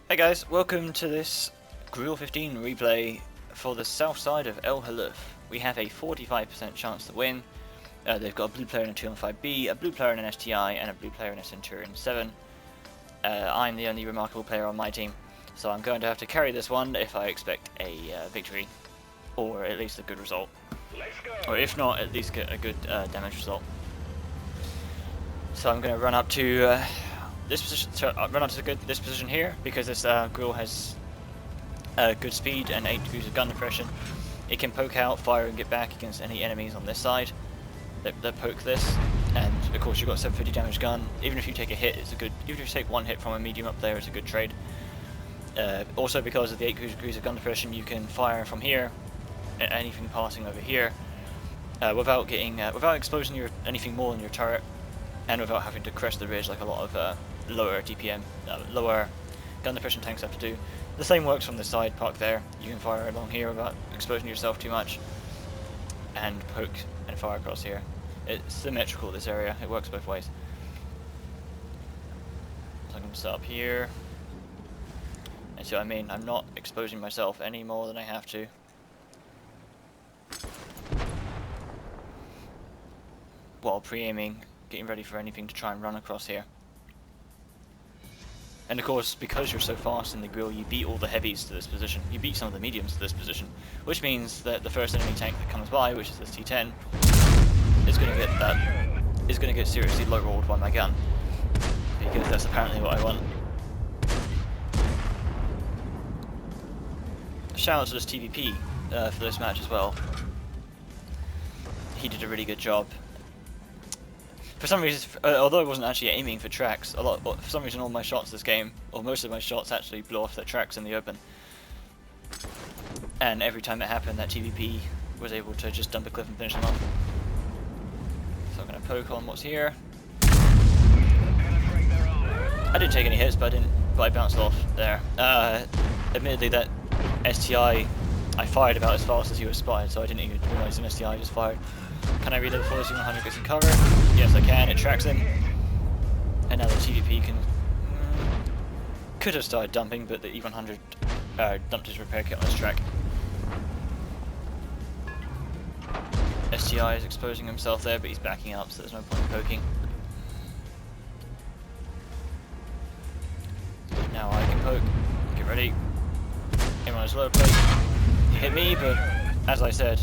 Hey guys, welcome to this Grille 15 replay for the south side of Halluf. We have a 45% chance to win. They've got a blue player in a 215B, a blue player in an STI, and a blue player in a Centurion 7. I'm the only remarkable player on my team, so I'm going to have to carry this one if I expect a victory, or at least a good result. Or if not, at least get a good damage result. So I'm going to run up to this position. So I'll run up to this position here because this Grille has good speed and 8 degrees of gun depression. It can poke out, fire, and get back against any enemies on this side that poke this. And of course, you've got a 750 damage gun. Even if you take a hit, it's a good. Even if you take one hit from a medium up there, it's a good trade. Also, because of the 8 degrees of gun depression, you can fire from here at anything passing over here without getting without exposing anything more than your turret, and without having to crest the ridge like a lot of lower DPM, lower gun depression tanks have to do. The same works from the side park there. You can fire along here without exposing yourself too much, and poke and fire across here. It's symmetrical, this area. It works both ways. So I'm going to set up here. And see what I mean? I'm not exposing myself any more than I have to. While pre-aiming, getting ready for anything to try and run across here. And of course, because you're so fast in the Grille, you beat all the heavies to this position. You beat some of the mediums to this position, which means that the first enemy tank that comes by, which is this T10, is going to get seriously low-rolled by my gun, because that's apparently what I want. Shout out to this TVP for this match as well. He did a really good job. For some reason, although I wasn't actually aiming for tracks, for some reason all my shots this game, or most of my shots, actually blew off their tracks in the open. And every time it happened, that TVP was able to just dump a cliff and finish them off. So I'm going to poke on what's here. I didn't take any hits, but I bounced off there. Admittedly, that STI I fired about as fast as he was spotted, so I didn't even realise an STI just fired. Can I reload before the C100 gets in cover? Yes, I can. It tracks him. And now the TVP could have started dumping, but the E100 dumped his repair kit on his track. STI is exposing himself there, but he's backing up, so there's no point in poking. Now I can poke. Get ready. Aim on his lower plate. He hit me, but as I said,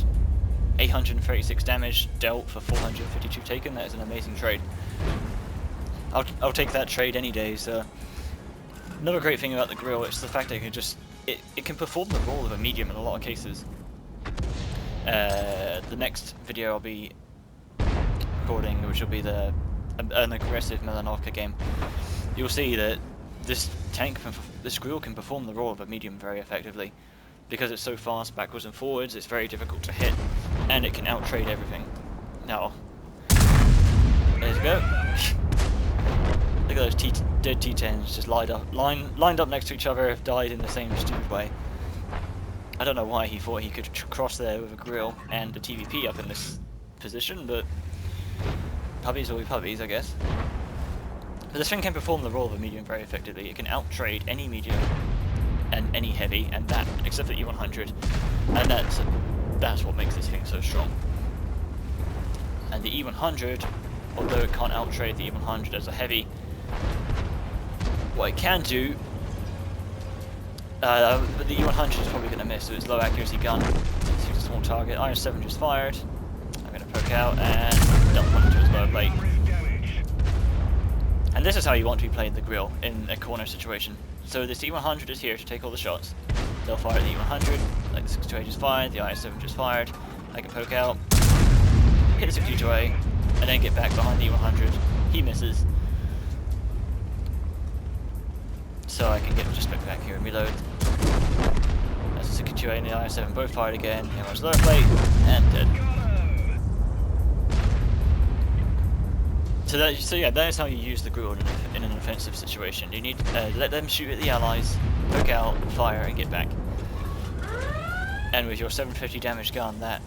836 damage dealt for 452 taken. That is an amazing trade. I'll take that trade any day. So another great thing about the Grille is the fact that it can perform the role of a medium in a lot of cases. The next video I'll be recording, which will be an aggressive Melanovka game, you'll see that this Grille can perform the role of a medium very effectively. Because it's so fast backwards and forwards, it's very difficult to hit, and it can out-trade everything. Now, there you go. Look at those dead T10s just lined up next to each other, died in the same stupid way. I don't know why he thought he could cross there with a Grille and a TVP up in this position, but puppies will be puppies, I guess. But this thing can perform the role of a medium very effectively. It can out-trade any medium and any heavy, and that, except for E100, and that's what makes this thing so strong. And the E100, although it can't out-trade the E100 as a heavy, what it can do, but the E100 is probably going to miss, so it's low accuracy gun, it's a small target. Iron 7 just fired. I'm going to poke out and dump one into his lower plate. And this is how you want to be playing the Grille in a corner situation. So this E100 is here to take all the shots. They'll fire the E100, like the 62A just fired, the IS-7 just fired. I can poke out, hit the 62A, and then get back behind the E100. He misses. So I can get just back here and reload. That's the 62A and the IS-7 both fired again. Here was lower plate, and dead. So yeah, that is how you use the Grille in an offensive situation. You need to let them shoot at the allies, poke out, fire, and get back. And with your 750 damage gun, that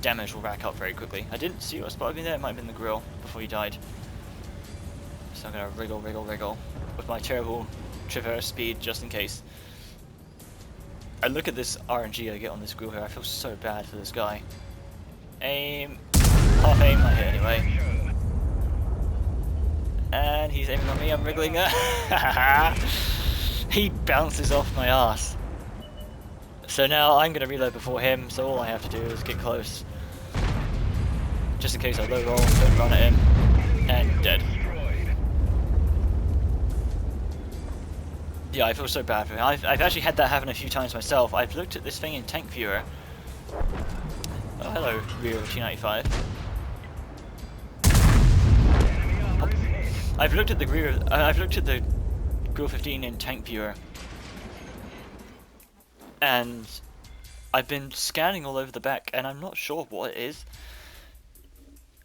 damage will rack up very quickly. I didn't see what spotted me there. It might have been the Grille before you died. So I'm gonna wriggle with my terrible traverse speed just in case. I look at this RNG I get on this grill here, I feel so bad for this guy. Aim, half aim, I hit anyway. And he's aiming on me, I'm wriggling. He bounces off my ass. So now I'm going to reload before him, so all I have to do is get close. Just in case I low roll, don't run at him, and dead. Yeah, I feel so bad for him. I've actually had that happen a few times myself. I've looked at this thing in Tank Viewer. Oh, hello, rear of T95. I've looked at the Grill 15 in Tank Viewer, and I've been scanning all over the back, and I'm not sure what it is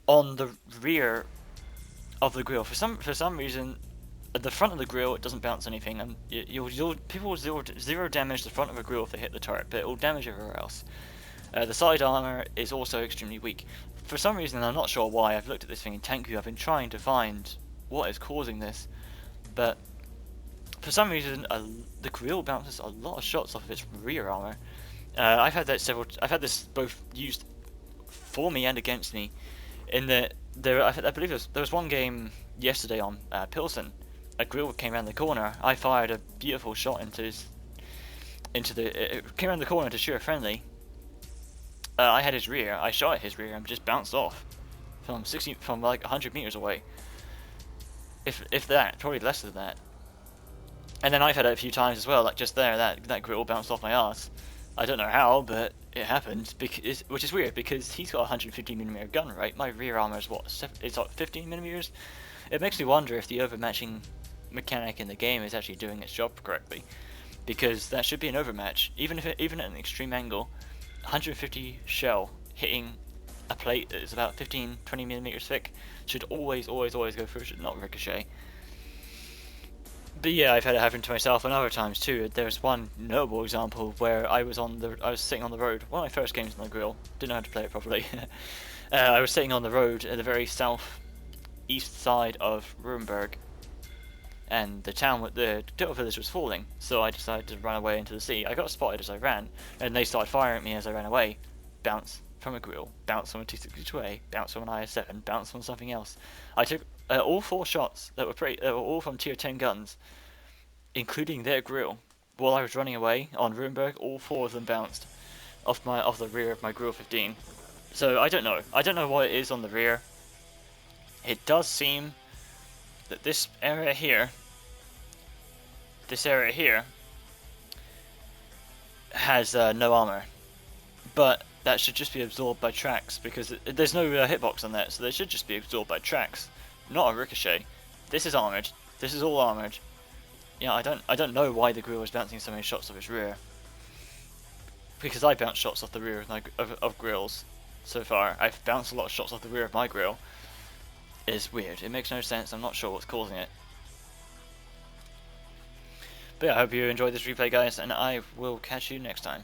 on the rear of the grill. For some reason, at the front of the grill it doesn't bounce anything, and people will zero damage the front of a grill if they hit the turret, but it will damage everywhere else. The side armor is also extremely weak. For some reason, I'm not sure why. I've looked at this thing in Tank View. I've been trying to find what is causing this, but for some reason the grill bounces a lot of shots off of its rear armor. I've had this both used for me and against me. In that I believe there was one game yesterday on Pilsen. A grill came around the corner. I fired a beautiful shot it came around the corner to shoot a friendly. I had his rear. I shot at his rear and just bounced off from like 100 meters away. If that, probably less than that. And then I've had it a few times as well, like just there, that grill bounced off my ass. I don't know how, but it happened, which is weird, because he's got a 150mm gun, right? My rear armor is what, it's like 15mm? It makes me wonder if the overmatching mechanic in the game is actually doing its job correctly, because that should be an overmatch. Even at an extreme angle, 150 shell hitting a plate that is about 15-20mm thick should always go through, should not ricochet. But yeah, I've had it happen to myself and other times too. There's one notable example where I was sitting on the road. One of my first games on the grill. Didn't know how to play it properly. I was sitting on the road at the very southeast side of Nuremberg, and the little village was falling. So I decided to run away into the sea. I got spotted as I ran, and they started firing at me as I ran away. Bounce from a grill, bounce from a T62A, bounce from an IS-7, bounce from something else. I took all 4 shots that were all from tier 10 guns, including their grill. While I was running away on Nuremberg, all 4 of them bounced off the rear of my grill 15. So I don't know what it is on the rear. It does seem that this area here has no armor, but that should just be absorbed by tracks, because there's no hitbox on that, so they should just be absorbed by tracks, not a ricochet. This is armored. This is all armored. Yeah, I don't know why the grill is bouncing so many shots off its rear, because I bounce shots off the rear of grills so far. I've bounced a lot of shots off the rear of my grill. It's weird. It makes no sense. I'm not sure what's causing it. But yeah, I hope you enjoyed this replay, guys, and I will catch you next time.